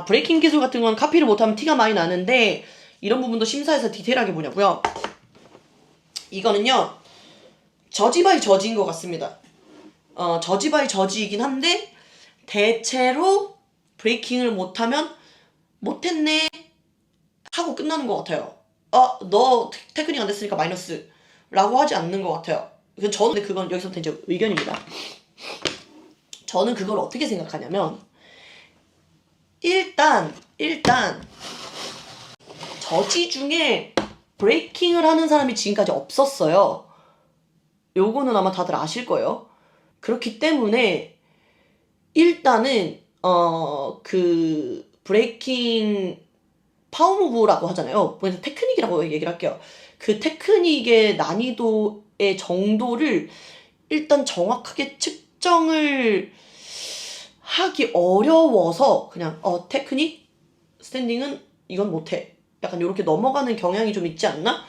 브레이킹 기술 같은 건 카피를 못하면 티가 많이 나는데 이런 부분도 심사에서 디테일하게 보냐고요. 이거는요 저지 바이 저지인 것 같습니다. 저지 바이 저지이긴 한데 대체로 브레이킹을 못하면 못했네 하고 끝나는 것 같아요. 너 테크닉 안 됐으니까 마이너스 라고 하지 않는 것 같아요. 저는 그건 여기서부터 이제 의견입니다. 저는 그걸 어떻게 생각하냐면 일단 저지 중에 브레이킹을 하는 사람이 지금까지 없었어요. 요거는 아마 다들 아실 거예요. 그렇기 때문에 일단은 그 브레이킹 파워무브라고 하잖아요. 그래서 테크닉이라고 얘기를 할게요. 그 테크닉의 난이도의 정도를 일단 정확하게 측정을 하기 어려워서 그냥 테크닉 스탠딩은 이건 못해 약간 이렇게 넘어가는 경향이 좀 있지 않나?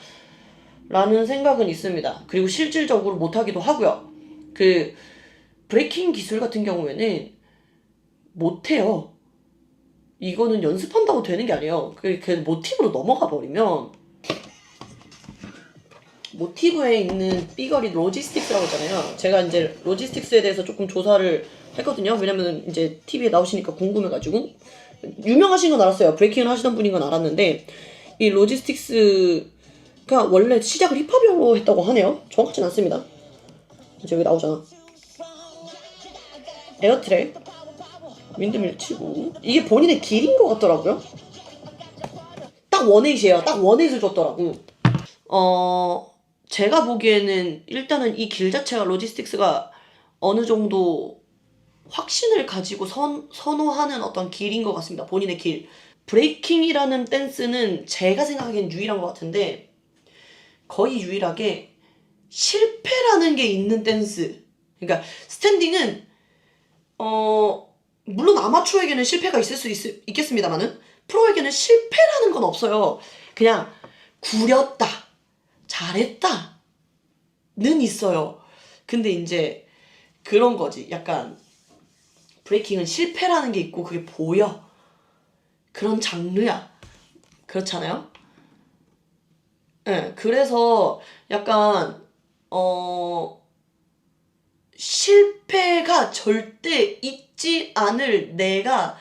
라는 생각은 있습니다. 그리고 실질적으로 못하기도 하고요. 그 브레이킹 기술 같은 경우에는 못해요. 이거는 연습한다고 되는 게 아니에요. 그 모티브로 넘어가 버리면 모티브에 있는 삐거리 로지스틱스라고 했잖아요. 제가 이제 로지스틱스에 대해서 조금 조사를 했거든요. 왜냐면 이제 TV에 나오시니까 궁금해가지고. 유명하신 건 알았어요. 브레이킹을 하시던 분인 건 알았는데 이 로지스틱스가 원래 시작을 힙합으로 했다고 하네요. 정확하진 않습니다. 이제 여기 나오잖아. 에어트랙 윈드밀 치고 이게 본인의 길인 것 같더라고요. 딱 원에잇이에요. 딱 원에잇을 줬더라고. 제가 보기에는 일단은 이 길 자체가 로지스틱스가 어느 정도 확신을 가지고 선호하는 어떤 길인 것 같습니다. 본인의 길. 브레이킹이라는 댄스는 제가 생각하기엔 유일한 것 같은데 거의 유일하게 실패라는 게 있는 댄스. 그러니까 스탠딩은 물론 아마추어에게는 실패가 있을 수 있겠습니다만은 프로에게는 실패라는 건 없어요. 그냥 구렸다, 잘했다 는 있어요. 근데 이제 그런 거지. 약간 브레이킹은 실패라는 게 있고 그게 보여. 그런 장르야. 그렇잖아요? 네, 그래서 약간 실패가 절대 있지 않을 내가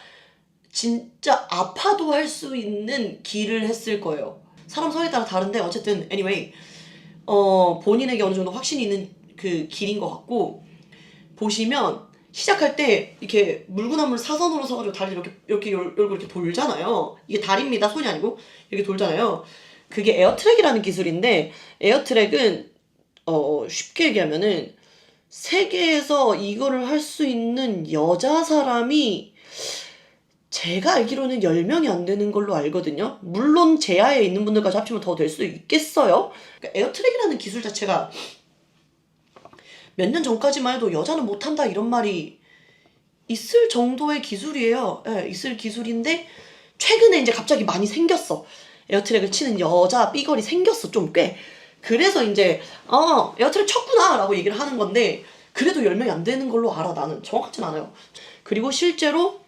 진짜 아파도 할 수 있는 길을 했을 거예요. 사람 성에 따라 다른데 어쨌든 anyway 본인에게 어느 정도 확신이 있는 그 길인 것 같고 보시면 시작할 때 이렇게 물구나무를 사선으로 서가지고 다리를 이렇게 열고 이렇게 돌잖아요. 이게 다리입니다. 손이 아니고 이렇게 돌잖아요. 그게 에어트랙이라는 기술인데 에어트랙은 쉽게 얘기하면은 세계에서 이거를 할 수 있는 여자 사람이 제가 알기로는 10명이 안 되는 걸로 알거든요. 물론 제하에 있는 분들까지 합치면 더 될 수도 있겠어요. 그러니까 에어트랙이라는 기술 자체가 몇 년 전까지만 해도 여자는 못한다 이런 말이 있을 정도의 기술이에요. 네, 있을 기술인데 최근에 이제 갑자기 많이 생겼어. 에어트랙을 치는 여자 삐걸이 생겼어. 좀 꽤. 그래서 이제 에어트랙 쳤구나 라고 얘기를 하는 건데 그래도 10명이 안 되는 걸로 알아. 나는 정확하진 않아요. 그리고 실제로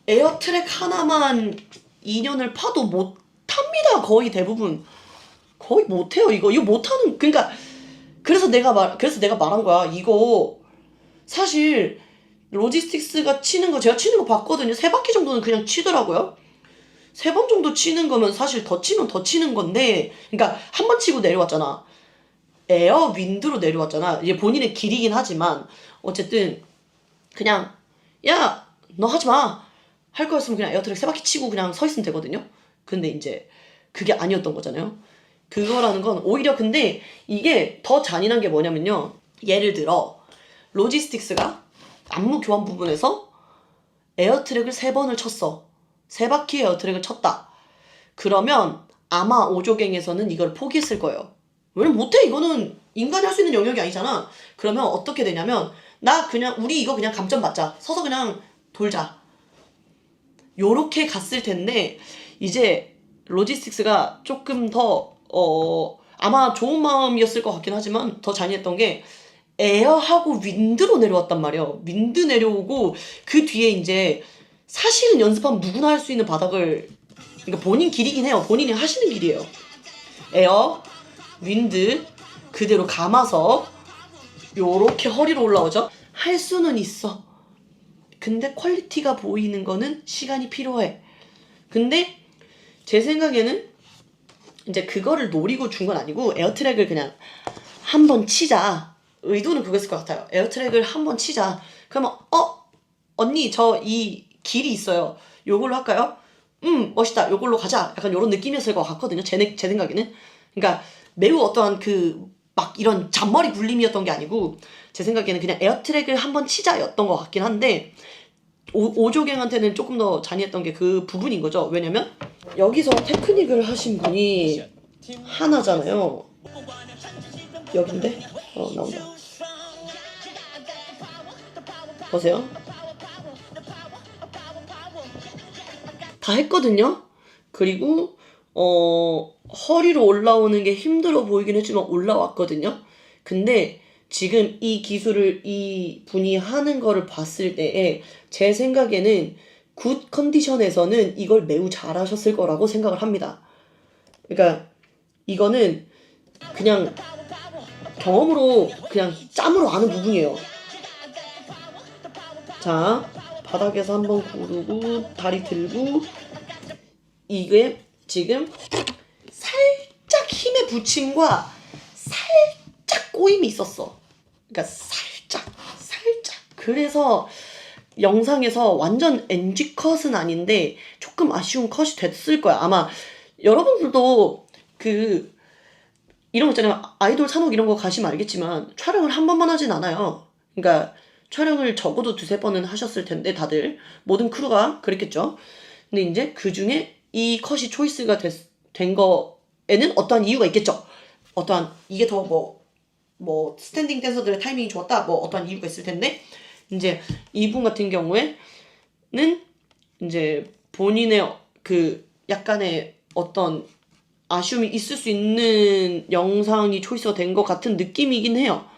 에어트랙 하나만 2년을 파도 못합니다. 거의 대부분 거의 못해요. 이거 못하는 그러니까 그래서 내가 말한 거야. 이거 사실 로지스틱스가 치는 거 제가 치는 거 봤거든요. 3바퀴 정도는 그냥 치더라고요. 3번 정도 치는 거면 사실 더 치면 더 치는 건데 그러니까 한 번 치고 내려왔잖아. 에어 윈드로 내려왔잖아. 이게 본인의 길이긴 하지만 어쨌든 그냥 야 너 하지마 할 거였으면 그냥 에어트랙 3바퀴 치고 그냥 서 있으면 되거든요. 근데 이제 그게 아니었던 거잖아요. 그거라는 건 오히려 근데 이게 더 잔인한 게 뭐냐면요. 예를 들어 로지스틱스가 안무 교환 부분에서 에어트랙을 3번을 쳤어. 3바퀴 에어트랙을 쳤다. 그러면 아마 오조갱에서는 이걸 포기했을 거예요. 왜냐면 못해. 이거는 인간이 할 수 있는 영역이 아니잖아. 그러면 어떻게 되냐면 우리 이거 그냥 감점 받자. 서서 그냥 돌자. 요렇게 갔을 텐데 이제 로지스틱스가 조금 더 아마 좋은 마음이었을 것 같긴 하지만 더 잔인했던 게 에어하고 윈드로 내려왔단 말이에요. 윈드 내려오고 그 뒤에 이제 사실은 연습하면 누구나 할 수 있는 바닥을, 그러니까 본인 길이긴 해요. 본인이 하시는 길이에요. 에어, 윈드 그대로 감아서 요렇게 허리로 올라오죠. 할 수는 있어. 근데 퀄리티가 보이는 거는 시간이 필요해. 근데 제 생각에는 이제 그거를 노리고 준 건 아니고 에어트랙을 그냥 한번 치자. 의도는 그거였을 것 같아요. 에어트랙을 한번 치자. 그러면 언니 저 이 길이 있어요. 요걸로 할까요? 멋있다. 요걸로 가자. 약간 요런 느낌이었을 것 같거든요. 제 생각에는. 그러니까 매우 어떠한 그 막 이런 잔머리 굴림이었던 게 아니고 제 생각에는 그냥 에어트랙을 한번 치자였던 것 같긴 한데 오조갱한테는 조금 더 잔인했던 게 그 부분인 거죠. 왜냐면 여기서 테크닉을 하신 분이 하나잖아요. 여긴데? 나온다. 보세요. 다 했거든요. 그리고 허리로 올라오는 게 힘들어 보이긴 했지만 올라왔거든요. 근데 지금 이 기술을 이 분이 하는 거를 봤을 때에 제 생각에는 굿 컨디션에서는 이걸 매우 잘하셨을 거라고 생각을 합니다. 그러니까 이거는 그냥 경험으로 그냥 짬으로 아는 부분이에요. 자, 바닥에서 한번 구르고 다리 들고 이게 지금 살짝 힘의 붙임과 살짝 꼬임이 있었어. 그러니까 살짝. 그래서 영상에서 완전 NG 컷은 아닌데 조금 아쉬운 컷이 됐을 거야. 아마 여러분들도 그 이런 거 있잖아요. 아이돌 산옥 이런 거 가시면 알겠지만 촬영을 한 번만 하진 않아요. 그러니까 촬영을 적어도 두세 번은 하셨을 텐데 다들 모든 크루가 그랬겠죠. 근데 이제 그 중에 이 컷이 초이스가 된 거에는 어떠한 이유가 있겠죠. 어떠한 이게 더 뭐 스탠딩 댄서들의 타이밍이 좋았다. 뭐 어떠한 이유가 있을 텐데 이제 이분 같은 경우에는 이제 본인의 그 약간의 어떤 아쉬움이 있을 수 있는 영상이 초이스가 된 것 같은 느낌이긴 해요.